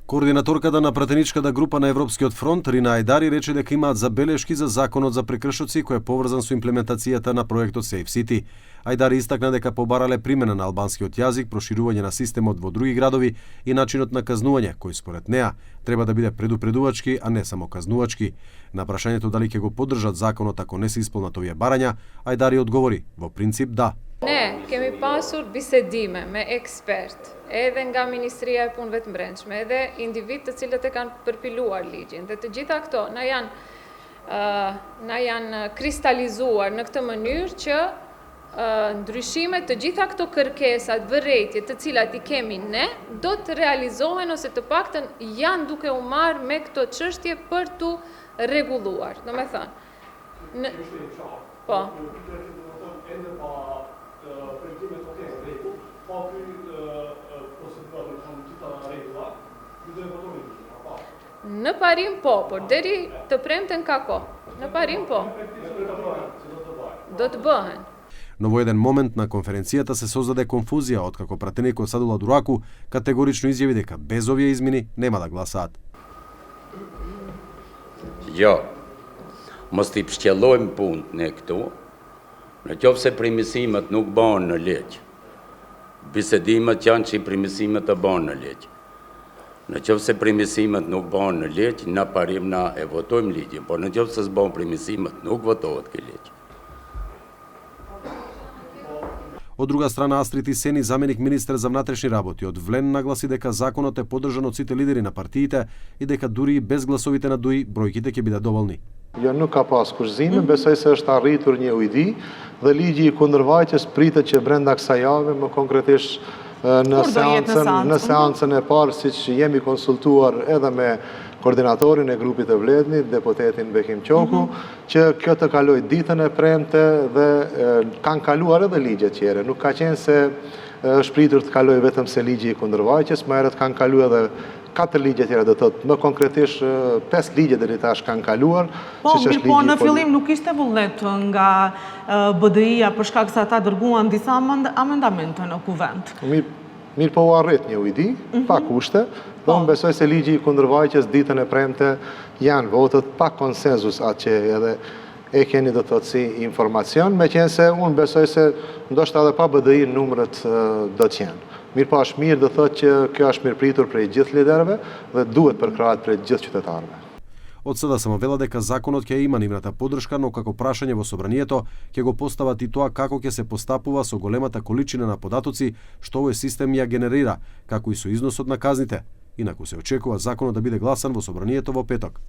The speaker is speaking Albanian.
Координаторката на пратеничката група на Европскиот фронт Рина Ајдари рече дека имаат забелешки за законот за прекршоци кој е поврзан со имплементацијата на проектот Safe City. Ајдари истакна дека побарале примена на албанскиот јазик, проширување на системот во други градови и начинот на казнување, кој според неа треба да биде предупредувачки, а не само казнувачки. На прашањето дали ќе го поддржат законот ако не се исполнат овие барања, Ајдари одговори: во принцип да. Ne, kemi pasur bisedime me ekspert, edhe nga Ministria e Punëve të Brendshme, edhe individ të cilët e kanë përpiluar ligjin. Dhe të gjitha këto na janë kristalizuar në këtë mënyrë që ndryshimet, të gjitha këto kërkesat, vërejtje të cilat I kemi ne, do të realizohen ose të paktën janë duke u marrë me këto çështje për tu rregulluar. Domethënë, po. Në parim po, por deri të premten ka kohë. Në parim po. Do të bëhen. Но во еден момент на конференцијата се создаде конфузија откако пратеникот Садула Дураку категорично изјави дека без овие измени нема да гласаат. Jo, mos t'i pështjellojmë punët ne këtu, në qoftë se primësimet nuk bëhen në ligj. Bisedimet janë që primësimet të bëhen në ligj. Në qoftë se primësimet nuk bëhen në ligj, na parim na e votojmë ligjin, por në qoftë se s'bën primësimet nuk votohet ky ligj. Од друга страна, Астрид Исени, заменик министер за внатрешни работи, од Влен нагласи дека законот е поддржан од сите лидери на партиите и дека дури и без гласовите на ДУИ бројките ќе бидат доволни. Jo nuk ka pas kurzime, besoj se është arritur një ujdi dhe ligji I kundërvajtjes pritet që brenda kësaj jave, më konkretisht në seancën e parë, siç jemi konsultuar edhe me koordinatorin e grupit të Vlednit, deputetin Bekim Qoku, që kjo të kaloj ditën e premte dhe kanë kaluar edhe ligje tjere. Nuk ka qenë se është pritur të kaloj vetëm se ligji I kundërvajtjes, më herët kanë kaluar edhe 4 ligje tjera, do të thotë, më konkretisht 5 ligje deri tash kanë kaluar. Po, në fillim nuk ishte vullnet nga BDI-a për shkak se ata dërguan disa amendamente në kuvend. Mirë po u arrit një ujdi, pa kushte, dhe unë besoj se ligji I kundërvajtjes ditën e premte janë votët pa konsenzus atë që edhe e keni do të thotë si informacion, me qenë se unë besoj se ndoshta edhe pa BDI numrat do të jenë. Mirë po është mirë do thotë që kjo është mirëpritur prej gjithë liderëve dhe duhet përkrahet prej gjithë qytetarëve. Од sada самовела дека законот ќе има нивната поддршка, но како прашање во собранието ќе го постават и тоа како ќе се постапува со големата количина на податоци што овој систем ја генерира, како и со износот на казните. Инаку се очекува законот да биде гласан во собранието во петок.